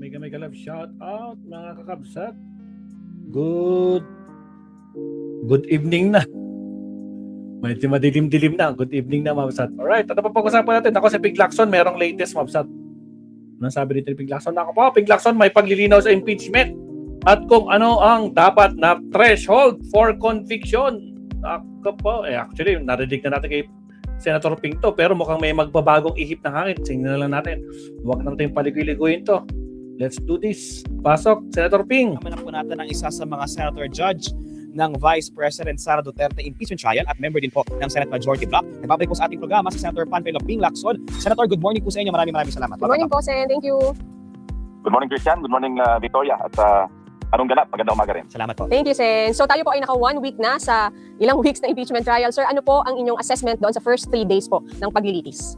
Mega love shout out mga kakabsat. Good evening na. Medyo madilim-dilim na. Good evening na, Mabsat. Alright, ano pa pag-usapan natin? Ako si Pig Lacson, merong latest, Mabsat. Ano sabi dito ni Pig Lacson? Ako po, Pig Lacson, may paglilinaw sa impeachment at kung ano ang dapat na threshold for conviction. Ako po, actually, narinig na natin kay Senator Ping to, pero mukhang may magbabagong ihip ng hangin. Tingnan na lang natin. Huwag natin paligoy-ligoyin to. Let's do this. Pasok, Senator Ping. Kasama na po natin ang isa sa mga senator judge ng Vice President Sara Duterte impeachment trial at member din po ng Senate Majority Bloc. Nagbabalik po sa ating programa si Senator Panfilo Ping Lacson. Senator, good morning po sa inyo. Maraming salamat. Good morning po, Sen. Thank you. Good morning, Christian. Good morning, Victoria. At anong ganap? Magandang umaga rin. Salamat po. Thank you, Sen. So tayo po ay naka 1 week na sa ilang weeks na impeachment trial. Sir, ano po ang inyong assessment doon sa first 3 days po ng paglilitis?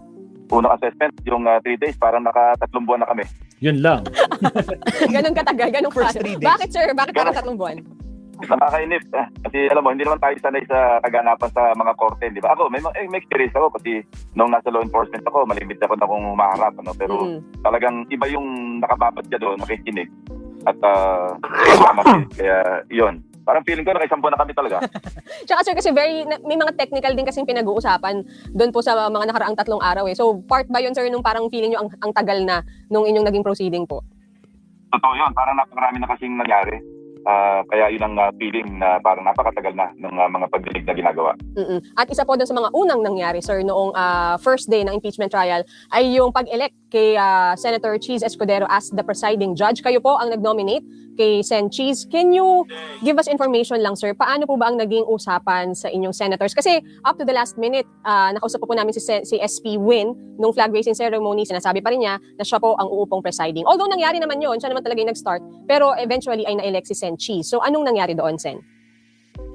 Unang assessment, yung 3 days, parang naka 3 buwan na kami. Yun lang. Ganun katagal, ganun First fast. 3 days. Bakit, sir? Bakit parang 3 buwan? Nakakainis. Kasi alam mo, hindi naman tayo sanay sa kaganapan sa mga korte, di ba? Ako, may experience ako kasi nung nasa law enforcement ako, malimit ako na kung maharap. Ano? Pero talagang iba yung nakababad ka doon, nakikinig. At kaya yun. Parang feeling ko naka 1 buwan na kami talaga. Tsaka sir, kasi may mga technical din kasing pinag-uusapan doon po sa mga nakaraang 3 araw eh. So part ba yun, sir, nung parang feeling nyo ang tagal na nung inyong naging proceeding po? Totoo yun. Parang napakarami na kasing nangyari. Kaya yun ang feeling na parang napakatagal na ng mga pagdinig na ginagawa. At isa po doon sa mga unang nangyari, sir, noong first day ng impeachment trial ay yung pag-elect kay Senator Cheese Escudero as the presiding judge. Kayo po ang nag-nominate kay Sen Cheese. Can you give us information lang, sir? Paano po ba ang naging usapan sa inyong senators? Kasi up to the last minute, nakausap po namin si SP Win nung flag raising ceremony. Sinasabi pa rin niya na siya po ang uupong presiding. Although nangyari naman yun, siya naman talaga yung nag-start. Pero eventually ay na-elect si Sen Cheese. So anong nangyari doon, Sen?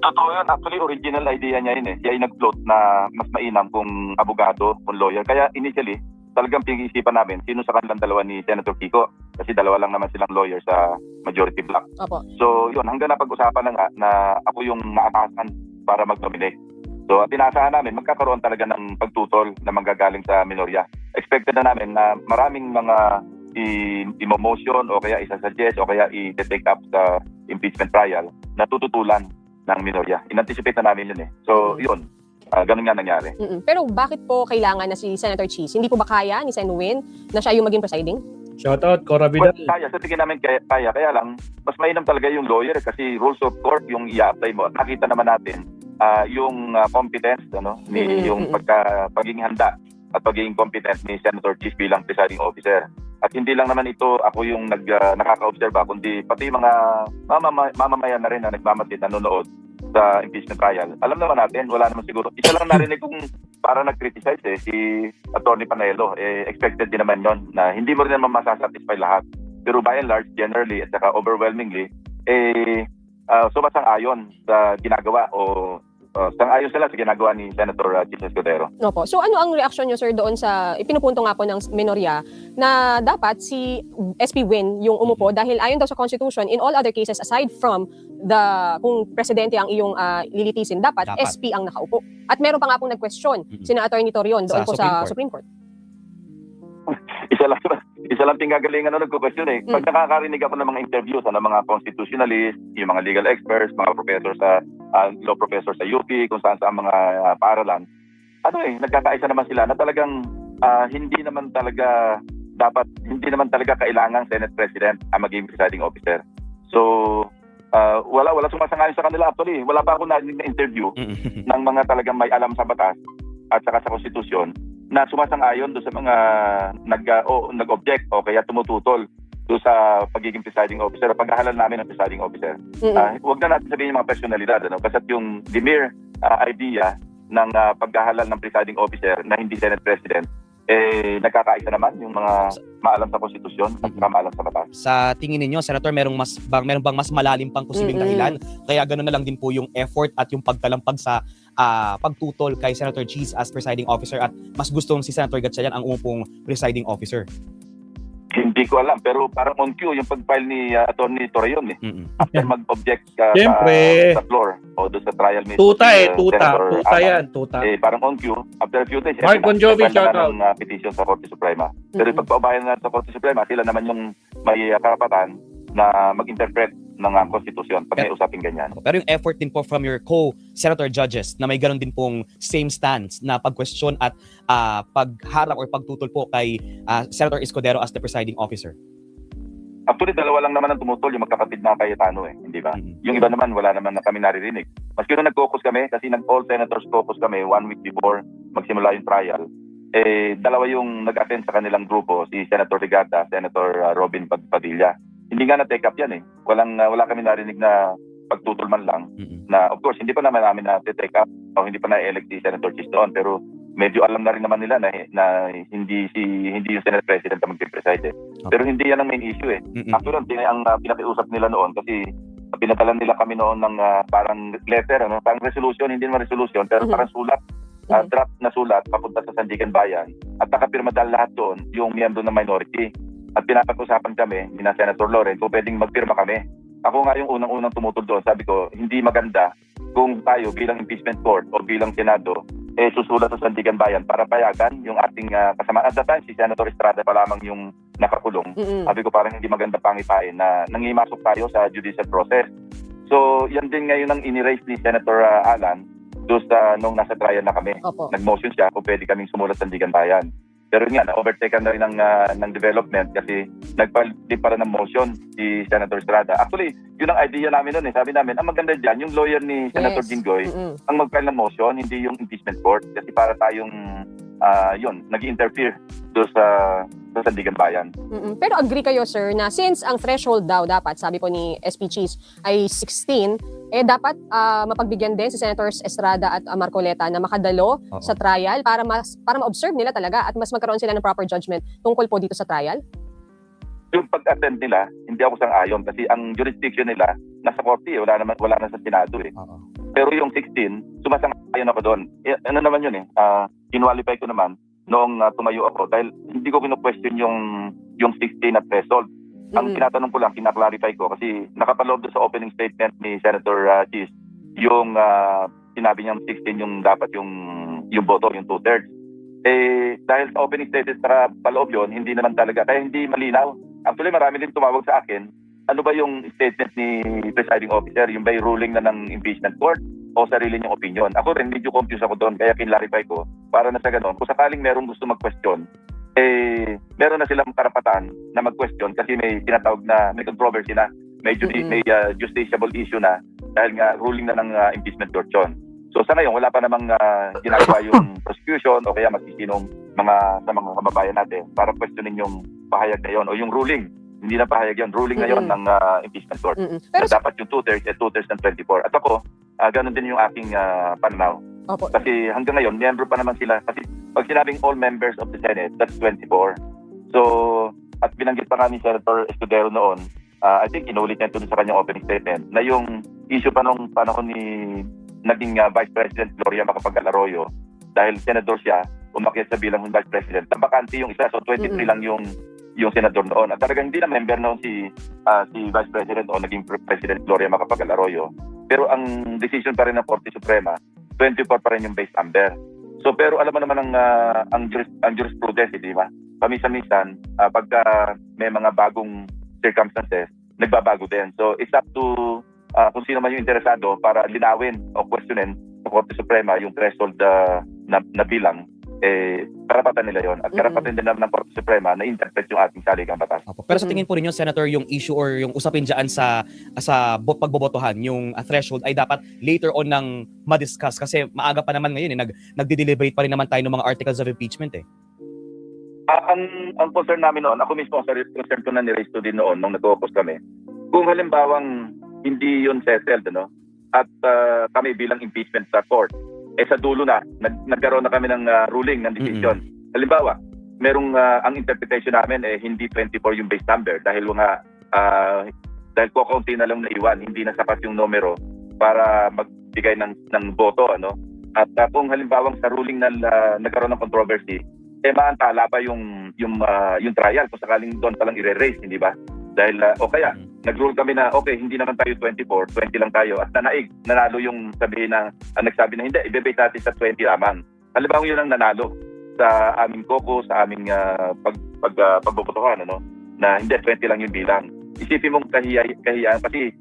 Totoo yun. Actually, original idea niya yun eh. Siya ay nag-float na mas mainam kung abogado, kung lawyer. Kaya initially, talagang pinag-isipan namin sino sa kanilang dalawa ni Senator Kiko. Kasi dalawa lang naman silang lawyer sa Majority Bloc. Opo. So yun, hanggang napag-usapan na nga na ako yung naatasan para mag-nominate. So tinasahan namin, magkakaroon talaga ng pagtutol na manggagaling sa minorya. Expected na namin na maraming mga i-motion o kaya isa-suggest o kaya i-take up sa impeachment trial na tututulan ng minorya. In-anticipate na namin yun eh. So yun, ganun nga nangyari. Pero bakit po kailangan na si Senator Cheese? Hindi po ba kaya ni Sen Win na siya yung maging presiding? Shoutout, Cora Vidal. Well, kaya. Sa tingin namin kaya. Kaya lang, mas mainam talaga yung lawyer kasi rules of court yung i-apply mo. Nakita naman natin yung competence, yung pagiging handa at pagiging competent ni Senator Cheese bilang presiding officer. At hindi lang naman ito ako yung nakaka-observe, kundi pati mga mamamayan na rin na nagmamasid, nanonood sa impeachment trial. Alam naman natin, wala naman siguro. Isa lang narinig kung para nag-criticize si Attorney Panelo. Expected din naman yon na hindi mo rin naman masasatisfy lahat. Pero by and large, generally at saka overwhelmingly, sumasang-ayon sa ginagawa o sang-ayon sila sa ginagawa ni Senator Cheese Escudero. Opo. So ano ang reaction nyo, sir, doon sa ipinupunto nga po ng minorya na dapat si SP Win yung umupo dahil ayon daw sa Constitution, in all other cases aside from kung presidente ang iyong lilitisin, dapat SP ang nakaupo. At meron pa nga pong nag-question sina Attorney Torion doon po sa Supreme Court. Isa lang pinggagalingan nagko-question eh. Pag nakakarinig ako ng mga interviews ng mga constitutionalists, yung mga legal experts, mga professor sa law professor sa UP, kung saan sa mga paaralan, nagkakaisa naman sila na talagang hindi naman talaga kailangan Senate President ang maging presiding officer. So, wala sumasang-ayon sa kanila actually. Wala pa ako narinig na interview ng mga talagang may alam sa batas at saka sa konstitusyon na sumasang-ayon doon sa mga nag-object o kaya tumututol doon sa pagiging presiding officer o paghahalal namin ng presiding officer. Huwag na natin sabihin yung mga personalidad. Kasi yung the mere idea ng paghahalal ng presiding officer na hindi Senate President, nagkakaisa naman yung mga maalam sa konstitusyon at maalam sa batas. Sa tingin ninyo, Senator, meron bang mas malalim pang posibleng dahilan? Kaya gano'n na lang din po yung effort at yung pagtalampag sa pagtutol kay Senator Cheese as presiding officer at mas gustong si Senator Gatchalian ang umupong presiding officer? Hindi ko alam, pero parang on cue yung pag-file ni Attorney Torreon eh. After mag-object Siyempre. sa floor o doon sa trial mismo. Tuta si, tuta. Senator Tuta Alan. yan, tuta. Parang on cue, after a few days, Mark Bon Jovi, shout out. ng petition sa Korte Suprema. Pero ipagpaubayan na sa Korte Suprema, sila naman yung may karapatan na mag-interpret ng konstitusyon pag may usaping ganyan. Pero yung effort din po from your co-senator judges na may ganun din pong same stance na pag-question at pagharap or pagtutol po kay Senator Escudero as the presiding officer. Actually, dalawa lang naman ang tumutol, yung magkapatid na Cayetano hindi ba? Yung iba naman, wala naman na kami naririnig. Maski nung nag-caucus kami, kasi all senators caucus kami 1 week before magsimula yung trial, dalawa yung nag-attend sa kanilang grupo, si Senator Rigata, Senator Robin Padilla. Hindi nga na-take up yan wala kami narinig na pagtutol man lang. Na of course, hindi pa naman namin na-take up o hindi pa na-elect si Senator Chis doon, pero medyo alam na rin naman nila na hindi yung Senate President ang mag-preside. Pero hindi yan ang main issue Actually, ang pinakiusap nila noon kasi pinadala nila kami noon ng parang letter, parang resolution, hindi naman resolution, pero parang sulat, draft na sulat papunta sa Sandigan Bayan at nakapirma dahil lahat doon yung miyembro ng minority. At pinapag-usapan kami ni Senator Loren kung pwedeng magpirma kami. Ako nga yung unang-unang tumutol doon. Sabi ko, hindi maganda kung tayo bilang impeachment court o bilang Senado susulat sa Sandigan Bayan para payagan yung ating kasama. At that time, si Senator Estrada pa lamang yung nakakulong. Sabi ko, parang hindi maganda pangipain na nangimasok tayo sa judicial process. So, yan din ngayon ang iniraise ni Senator Alan doon nung nasa trial na kami. Opo. Nag-motion siya kung pwede kaming sumulat sa Sandigan Bayan. Pero nga, na-overtake na rin ng development kasi nag-file din para ng motion si Senator Estrada. Actually, yun ang idea namin noon Sabi namin, ang maganda dyan, yung lawyer ni Senator Jinggoy, ang mag-file ng motion, hindi yung impeachment court. Kasi para tayong, nag-interfere doon sa Sandigan Bayan. Pero agree kayo, sir, na since ang threshold daw dapat, sabi po ni SP Cheese, ay 16, dapat mapagbigyan din si Senators Estrada at Marcoleta na makadalo sa trial para ma-observe nila talaga at mas magkaroon sila ng proper judgment tungkol po dito sa trial? Yung pag-attend nila, hindi ako sang-ayon kasi ang jurisdiction nila nasa korte, wala na sa Senado Pero yung 16, sumasang-ayon ako doon. Ano naman yun kinwalify ko naman noong tumayo ako dahil hindi ko kino-question yung 16 at threshold. Ang tinatanong ko lang, kinaklarify ko kasi nakapaloob doon sa opening statement ni Senator Cheese yung sinabi niyang 16 yung dapat yung boto, yung 2/3. Dahil sa opening statement na paloob yun, hindi naman talaga, kaya hindi malinaw. Actually, marami din tumawag sa akin, ano ba yung statement ni presiding officer, yung ba yung ruling na ng impeachment court o sarili niyang opinion. Ako rin, medyo confused ako doon, kaya kinlarify ko para na sa ganun. Kung sakaling merong gusto mag-question, meron na silang karapatan na mag-question kasi may tinatawag na may controversy na, may justiciable issue na dahil nga ruling na ng impeachment court yun. So sa ngayon, wala pa namang ginagawa yung prosecution o kaya magsisinong sa mga kababayan natin para questionin yung pahayag na yun o yung ruling. Hindi na pahayag yun, ruling na yun ng impeachment court. Pero dapat yung 2/3 ng 24. At ako, ganun din yung aking pananaw. Opo. Kasi hanggang ngayon, miyembro pa naman sila. Kasi pag sinabing all members of the Senate, that's 24. So, at binanggit pa nga ni Senator Escudero noon, I think inulit niya ito sa kanyang opening statement, na yung issue pa nung panahon ni naging Vice President Gloria Macapagal Arroyo, dahil senador siya, umakyat sa bilang Vice President, nabakante yung isa, so 23 lang yung senador noon. At talagang hindi na member noon si Vice President o naging President Gloria Macapagal Arroyo. Pero ang decision pa rin ng Korte Suprema, 24 pa rin yung base number. So pero alam mo naman ang jurisprudence, di ba? Pamisa-misan, pagka may mga bagong circumstances, nagbabago din. So it's up to kung sino man yung interesado para linawin o questionin sa Korte Suprema yung threshold na bilang, karapatan nila yon. At karapatan din naman ng Korte Suprema na interpret yung ating saligang batas. Pero sa tingin po ninyo, Senator, yung issue or yung usapin dyan sa pagbobotohan, yung threshold ay dapat later on nang ma-discuss kasi maaga pa naman ngayon nagdi-deliberate pa rin naman tayo ng mga articles of impeachment Ang concern namin noon, ako mismo concern ko na ni-raise to din noon nung nag-focus kami. Kung halimbawang hindi yun settled, at kami bilang impeachment sa court, sa dulo na, nagkaroon na kami ng ruling, ng decision. Halimbawa, merong ang interpretation namin hindi 24 yung base number dahil dahil kukunti na lang naiwan, hindi na sapat yung numero para magbigay ng boto. At kung halimbawang sa ruling na nagkaroon ng controversy, maantala pa yung trial kung sakaling doon palang i-raise, hindi ba? Dahil o kaya nag-rule kami na okay, hindi naman tayo 24, 20 lang tayo at nanalo yung sabihin na nagsabi na hindi, ibebase natin sa 20 lamang. Halimbawa yun ang nanalo sa aming koko, sa aming pagbobotohan, na hindi 20 lang yung bilang. Isipin mong kahiyaan kasi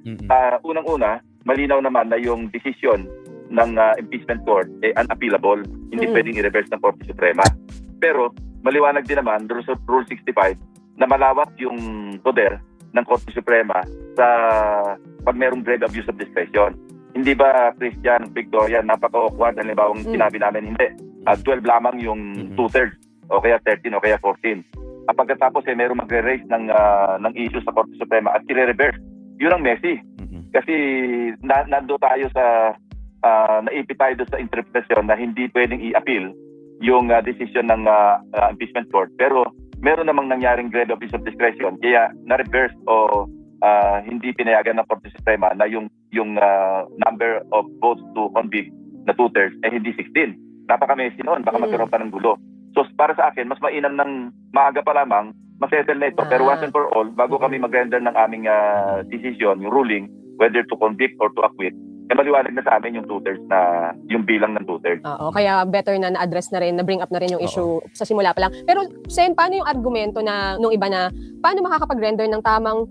unang-una, malinaw naman na yung decision ng impeachment court unappealable, hindi pwedeng i-reverse ng Korte Suprema. Pero maliwanag din naman Rule 65 na malawak yung poder ng Korte Suprema sa pag merong grave abuse of discretion. Hindi ba, Christian, Victoria, napaka-awkward, halimbawa sinabi namin hindi. 12 lamang yung 2/3 o kaya 13 o kaya 14. Pagkatapos merong magre-raise ng issue sa Korte Suprema at i-reverse. Yun ang messy. Kasi nando tayo sa naipit tayo sa interpretasyon na hindi pwedeng i-appeal yung decision ng impeachment court. Pero meron namang nangyaring grave abuse of discretion kaya na-reverse o hindi pinayagan ng Korte Suprema na yung number of votes to convict na 2/3 hindi 16. Napaka-messy noon, baka magkaroon pa ng gulo. So para sa akin, mas mainam ng maaga pa lamang masettle na ito. Pero once and for all, bago kami mag-render ng aming decision, yung ruling, whether to convict or to acquit, maliwanag na sa amin yung 2/3 na yung bilang ng 2/3. Oo, kaya better na na-address na rin, na-bring up na rin yung issue sa simula pa lang. Pero Sen, paano yung argumento na nung iba na paano makakapag-render ng tamang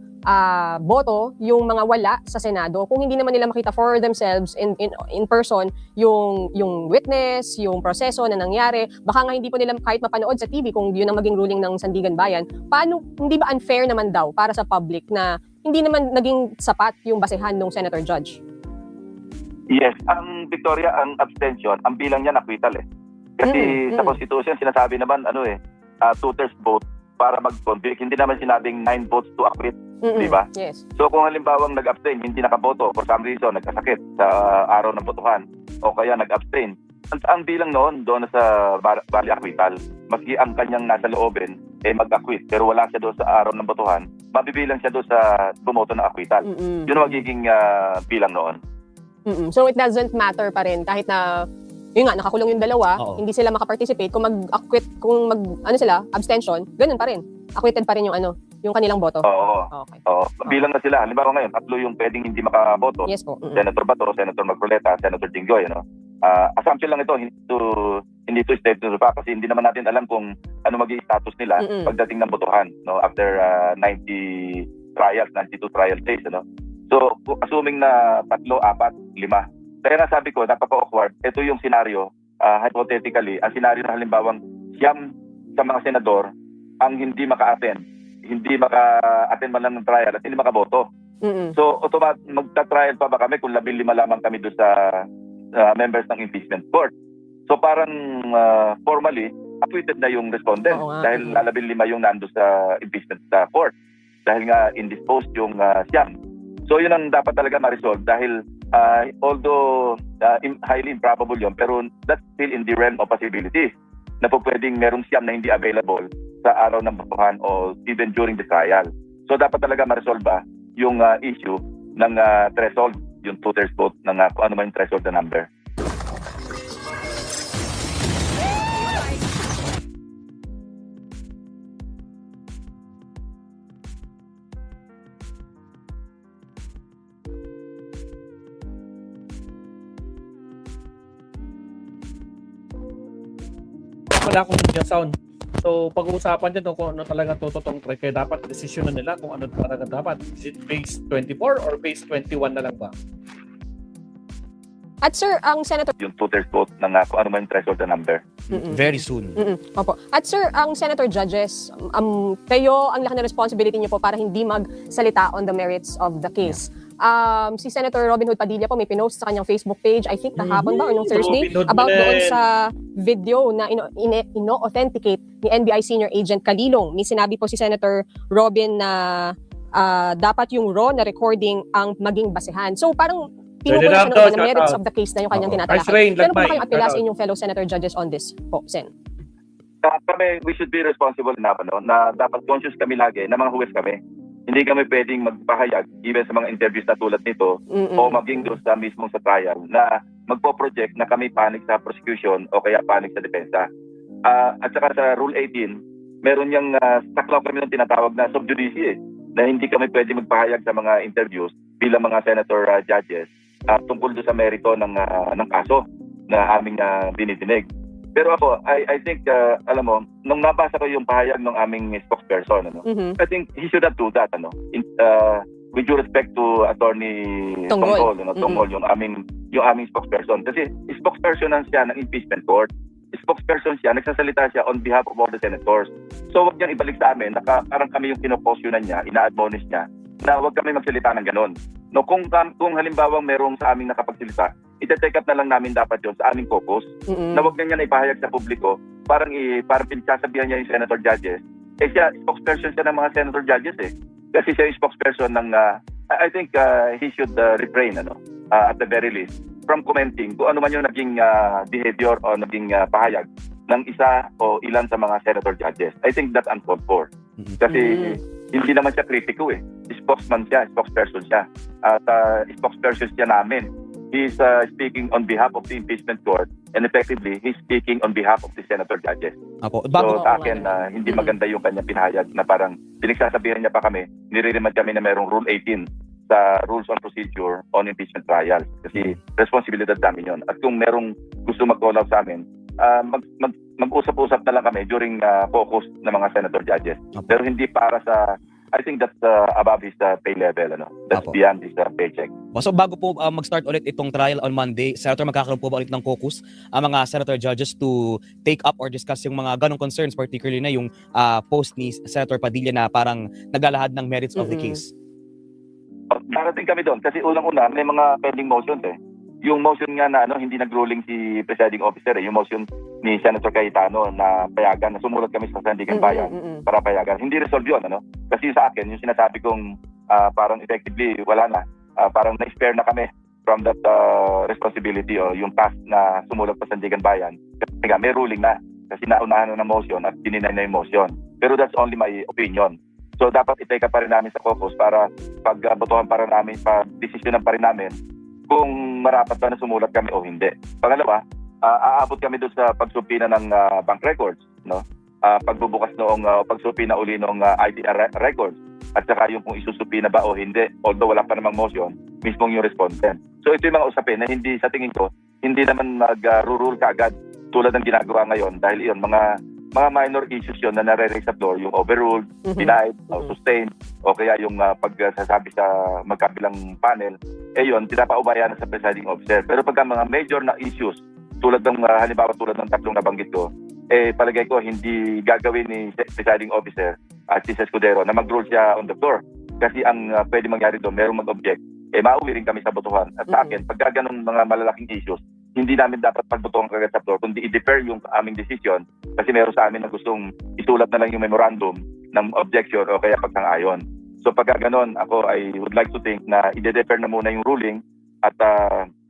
boto yung mga wala sa Senado kung hindi naman nila makita for themselves in person yung witness, yung proseso na nangyari, baka nga hindi po nila kahit mapanood sa TV kung yun ang maging ruling ng Sandigan Bayan. Paano, hindi ba unfair naman daw para sa public na hindi naman naging sapat yung basehan ng Senator Judge? Yes, ang Victoria, ang abstention, ang bilang niya acquittal Kasi sa Constitution, sinasabi naman, 2/3 vote para mag-convict. Hindi naman sinabing 9 votes to acquit, di ba? Yes. So kung halimbawang nag-abstain, hindi nakaboto, for some reason, nagkasakit sa araw ng botohan, o kaya nag-abstain, ang bilang noon, doon sa bali acquittal. Maski ang kanyang nasa loobin, mag-acquit, pero wala siya doon sa araw ng botohan, mabibilang siya doon sa bumoto ng acquittal. Yun ang magiging bilang noon. So it doesn't matter pa rin kahit na yun nga nakakulong yung dalawa, hindi sila makaparticipate kung mag-acquit, kung sila abstention, ganun pa rin. Acquitted pa rin yung kanilang boto. Oo. Okay. Oo. Bilang na sila. Halimbawa ngayon, 3 yung pwedeng hindi makaboto. Yes po. Senator Bato, Senator Marcoleta, Senator Jinggoy, assumption lang ito, hindi to state to pa kasi hindi naman natin alam kung ano magiging status nila pagdating ng botohan, after 92 trial days, So, assuming na 3, 4, 5. Kaya nga sabi ko, napaka-awkward. Ito yung scenario, hypothetically, ang scenario na halimbawang siyam sa mga senador ang hindi maka-attend man lang ng trial at hindi makaboto. So, magta-trial pa ba kami kung 15 lamang kami doon sa members ng impeachment court? So, parang formally, acquitted na yung respondent dahil 15 yung nando sa impeachment court. Dahil nga indisposed yung siyam. So yun ang dapat talaga ma-resolve dahil although highly improbable yun, pero that's still in the realm of possibilities na po pwedeng merong siyam na hindi available sa araw ng botohan o even during the trial. So dapat talaga ma-resolve yung issue ng threshold, yung 2/3 vote ng kung ano man yung threshold na number. Wala akong yung sound. So, pag-uusapan dyan kung ano talaga totong track. Kaya dapat desisyon na nila kung ano talaga dapat. Is it base 24 or base 21 na lang ba? At sir, ang Senator... Yung 2/3 vote ng kung ano man yung threshold na number. Very soon. Opo. At sir, ang Senator Judges, kayo, ang laki na responsibility niyo po para hindi magsalita on the merits of the case. Si Senator Robin Hood Padilla po may pinost sa kanyang Facebook page, I think kahapon ba or nung Thursday, about doon sa video na ino-authenticate ni NBI Senior Agent Kalilong. May sinabi po si Senator Robin na dapat yung raw na recording ang maging basehan. So parang pinupunan siya ng merits of the case na yung kanyang tinatalakay. Pero kung kayong apela sa inyong fellow Senator Judges on this po, Sen? Kami, we should be responsible enough na dapat conscious kami lagi na mga huwes kami. Hindi kami pwedeng magpahayag even sa mga interviews na tulad nito o maging doon sa mismong sa trial na magpo-project na kami panic sa prosecution o kaya panic sa depensa. At saka sa Rule 18, meron niyang saklaw kami ng tinatawag na sub judice na hindi kami pwede magpahayag sa mga interviews bilang mga senator judges tungkol doon sa merito ng kaso na aming dinidinig. Pero ako, I think, alam mo, nung nabasa ko yung pahayag ng aming spokesperson, I think he should not do that. With due respect to Attorney Tonggol. Tonggol, yung aming spokesperson. Kasi spokesperson siya ng impeachment court. Spokesperson siya, nagsasalita siya on behalf of all the senators. So wag niyang ibalik sa amin, parang kami yung kinoposyonan niya, ina-admonish niya, na wag kami magsalita ng ganon. No, kung halimbawa merong sa aming nakapagsalita, ite-take up na lang namin dapat yun sa aming caucus, na wag niya na ipahayag sa publiko, parang pinagsasabihan niya yung senator judges. Siya, spokesperson siya ng mga senator judges Kasi siya yung spokesperson ng, I think he should refrain, at the very least, from commenting kung ano man yung naging behavior o naging pahayag ng isa o ilan sa mga senator judges. I think that's uncalled for. Kasi hindi naman siya kritiko Spokesman siya, spokesperson siya. At spokesperson siya namin. He's speaking on behalf of the impeachment court and effectively, he's speaking on behalf of the senator judges. Apo, So sa akin, hindi maganda yung kanyang pinahayag na parang pinagsasabihan niya pa kami, nire-remind kami na merong Rule 18 sa Rules on Procedure on Impeachment Trials. Kasi responsibilidad namin yun. At kung merong gusto mag-call out sa amin, mag-usap-usap na lang kami during caucus ng mga senator judges. Pero hindi para sa, I think that's above his pay level. That's Apo. beyond his paycheck. So bago po mag-start ulit itong trial on Monday, Senator, magkakaroon po ba ulit ng caucus ang mga senator judges to take up or discuss yung mga ganong concerns, particularly na yung post ni Senator Padilla na parang naglalahad ng merits of the case? Darating kami doon kasi unang-una may mga pending motions Yung motion nga na hindi nag-ruling si presiding officer yung motion ni Senator Cayetano na payagan, na sumulat kami sa Sandigan Bayan para payagan. Hindi resolve yun, Kasi sa akin, yung sinasabi kong parang effectively wala na, parang na-spare na kami from that responsibility o yung task na sumulat sa Sandigan Bayan. Kasi nga, may ruling na kasi naunahan na ng motion at dininay na yung motion. Pero that's only my opinion. So dapat i-take up pa rin namin sa caucus para pagbotohan pa rin namin, pag-desisyonan pa rin namin kung marapat ba na sumulat kami o hindi. Pangalawa, aabot kami doon sa pagsupina ng bank records, pagbubukas noong pagsupina uli ng IDR records, at saka yung kung isusupina ba o hindi, although wala pa namang motion, mismong yung respondent. So ito yung mga usapin na hindi, sa tingin ko, hindi naman mag-rule kaagad tulad ng ginagawa ngayon dahil iyon, mga minor issues yun na nare-raise sa floor, yung overruled, denied, o sustained, o kaya yung pagsasabi sa magkabilang panel, yun, pinapaubayan na sa presiding officer. Pero pagka mga major na issues, tulad ng halimbawa tulad ng tatlong nabanggit ko, palagay ko hindi gagawin ni presiding officer at si Escudero na mag-rule siya on the floor. Kasi ang pwede mangyari doon, merong mag-object, mauwi rin kami sa botohan. At sa akin, pagka ganun mga malalaking issues, hindi namin dapat pagbotohan kagad sa floor, kundi i-defer yung aming decision kasi meron sa amin na gustong isulat na lang yung memorandum ng objection o kaya pagsang-ayon. So pagka ganon, ako I would like to think na i-defer na muna yung ruling at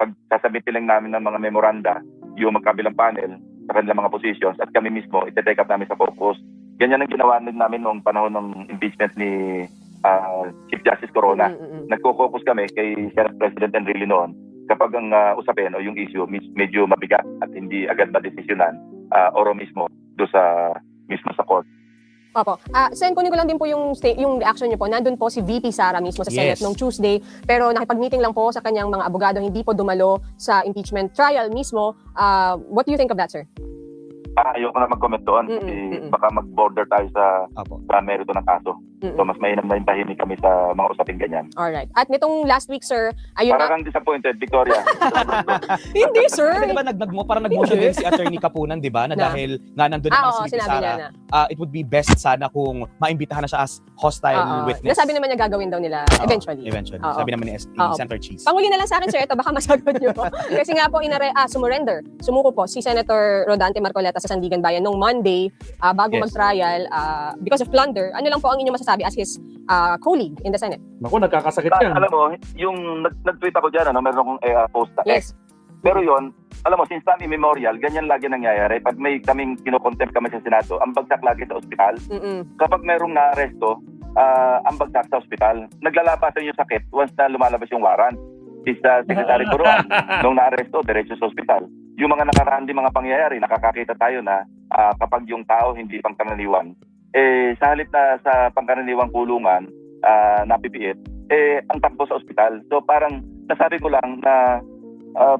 pagsasabitin lang namin ng mga memoranda yung magkabilang panel sa kanilang mga positions at kami mismo ite-take up namin sa caucus. Ganyan ang ginawa namin noong panahon ng impeachment ni Chief Justice Corona. Nagko-caucus kami kay Senate President Enrile noon kapag ang usapin o yung issue medyo mabigat at hindi agad madesisyonan oro mismo do sa court. Opo. Sen, kunin ko lang din po yung reaction niyo po. Nandun po si VP Sara mismo sa Senate Yes. nung Tuesday, pero nakipag-meeting lang po sa kanyang mga abogado, hindi po dumalo sa impeachment trial mismo. What do you think of that, sir? Ayoko na mag-comment doon kasi baka mag-border tayo sa merito ng kaso. So mas mainam na yung tahimik kami sa mga usaping ganyan. Alright. At nitong last week, sir, ayun na. Parang disappointed, Victoria. Hindi, sir. Kasi diba parang nag-motion din si Attorney Kapunan, di ba? Na dahil nga nandun naman si VP sinabi niya Sara, na. it would be best sana kung maimbitahan na siya as hostile witness. Nasabi naman niya gagawin daw nila eventually. Eventually. Oo. Sabi naman ni Senator Cheese. Panguli na lang sa akin, sir, ito baka masagot niyo. Kasi nga po, sumuko po si Senator Rodante Marcoleta sa Sandigan Bayan nung Monday, bago Yes. mag-trial, because of plunder. Ano lang po ang inyong masasabi as his colleague in the Senate? Naku, nagkakasakit yan. Alam mo, yung nag-tweet ako dyan, meron akong post na Yes. Pero yon, alam mo, since time immemorial, ganyan lagi nangyayari. Pag may kaming kinokontempt kami sa Senado, ang bagsak lagi sa ospital. Kapag merong naaresto, ang bagsak sa ospital. Naglalabasan yung sakit once na lumalabas yung warrant. Si Secretary Buruan, nung naaresto, diretso sa ospital. Yung mga nakaraan din mga pangyayari, nakakakita tayo na kapag yung tao hindi pangkaraniwan, sa halip na sa pangkaraniwang kulungan, napipiit, ang takbo sa ospital. So parang nasabi ko lang na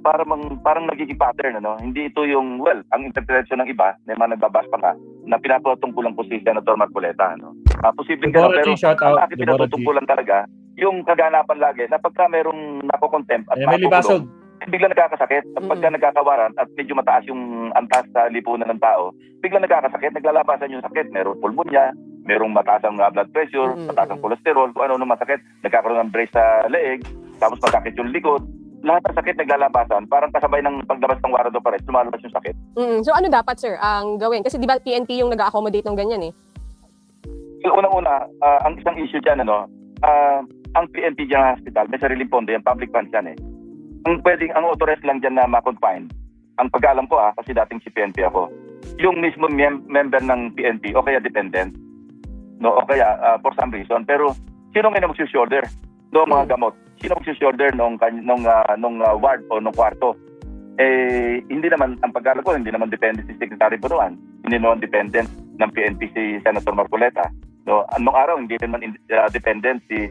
parang nagiging pattern, ano? Hindi ito yung, ang interpretasyon ng iba, na mga nagbabas pa nga, na pinapatungkulan po si Senator Marcoleta. No? Posibleng gano'n, pero Deborah G, shout out. ang aking pinatutungkulan talaga, yung kaganapan lagi, na pagka merong nakokontempt at May libasog. bigla nagkakasakit. At pagka nagkakawaran at medyo mataas yung antas sa lipunan ng tao, bigla nagkakasakit, naglalabasan yung sakit. Merong pulmonya, merong mataas ang blood pressure, mataas ang cholesterol, kung ano masakit, nagkakaroon ng brace sa leeg, tapos masakit yung likod. Lahat ng sakit naglalabasan, parang kasabay ng paglabas ng warado pa rin, lumalabas yung sakit. So ano dapat, sir, ang gawin? Kasi di ba PNP yung nag-accommodate ng ganyan eh? So, unang-una, ang isang issue dyan, ang PNP General Hospital, may sariling pondo yan, public funds yan eh. Ang authorized lang dyan na ma-confine, ang pag-alam ko kasi dating si PNP ako, yung mismo member ng PNP o kaya dependent, no, o kaya for some reason, pero sino ngayon mag-shoulder? No, mga gamot. Sino mag-shoulder nung ward o nung kwarto? Hindi naman, ang pag-alam ko, hindi naman dependent si Secretary Bunuan, hindi naman dependent ng PNP si Senator Marcoleta. No, anong araw hindi naman dependent si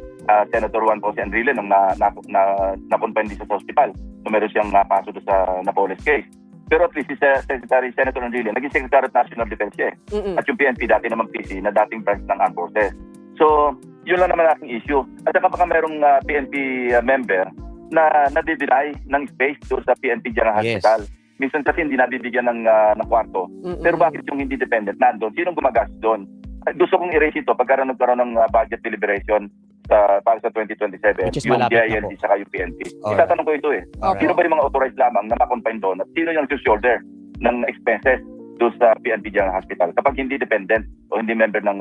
Senator Juan Jose Enrile nung na-confine din sa hospital. No, meron siyang napaso sa Napoles case. Pero at least si Senator Enrile, naging Secretary of National Defense siya eh. At yung PNP dati naman PC na dating branch ng Armed Forces. So, yun lang naman aking issue. At saka baka merong PNP member na nadi-deny ng space doon sa PNP General Hospital. Minsan kasi hindi nabibigyan ng kwarto. Pero bakit yung hindi dependent nandun? Sinong gumagas doon? Gusto kong i-raise ito pagkaroon ng budget deliberation para sa 2027. Which is Yung malapit na DILG po. saka yung PNP. Alright. Itatanong ko ito eh. Okay. Sino ba yung mga authorized lamang na ma-confine doon? At sino yung shoulder ng expenses doon sa PNP General Hospital? Kapag hindi dependent o hindi member ng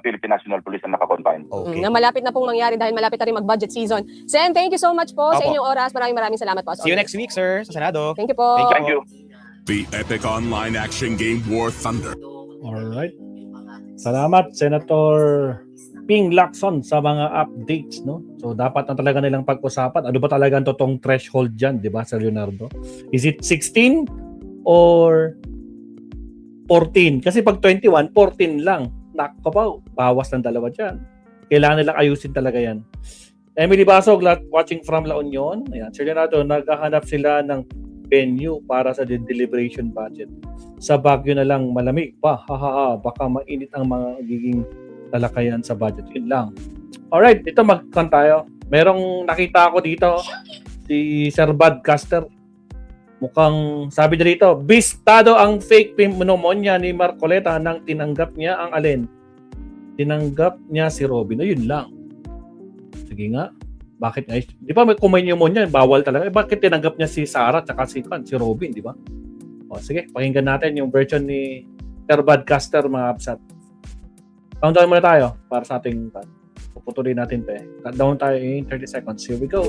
Philippine National Police na naka-confine. Okay. Na malapit na pong mangyari dahil malapit na rin mag-budget season. Sen, thank you so much po sa Opo. inyong oras. Maraming salamat po. as See you always. next week, sir, sa Senado. Thank you po. Thank you. Thank you. The epic online action game War Thunder. Alright. Salamat, Senator Ping Lacson, sa mga updates, no? So, dapat na talaga nilang pag-usapan. Ano ba talaga ang totoong threshold dyan, di ba, Sir Leonardo? Is it 16 or 14? Kasi pag 21, 14 lang. Nako pa, bawas ng dalawa dyan. Kailangan nilang ayusin talaga yan. Emily Basog, watching from La Union. Ayan, Sir Leonardo, naghahanap sila ng venue para sa deliberation budget. Sa Baguio na lang malamig pa. Baka mainit ang mga giging talakayan sa budget. Yun lang. Alright, ito mag-con tayo. Merong nakita ako dito, si Sir Bud Caster. Mukhang sabi na dito, bistado ang fake pneumonia ni Marcoleta nang tinanggap niya ang alin. Tinanggap niya si Robin. O yun lang. Sige nga. Bakit guys? Di ba kung may pneumonia, bawal talaga. Bakit tinanggap niya si Sarah at si Robin, di ba? O sige, pakinggan natin yung version ni Sir Bud Caster, mga absat. Countdown muna tayo para sa ating puputulin natin pa eh. Countdown tayo in 30 seconds. Here we go.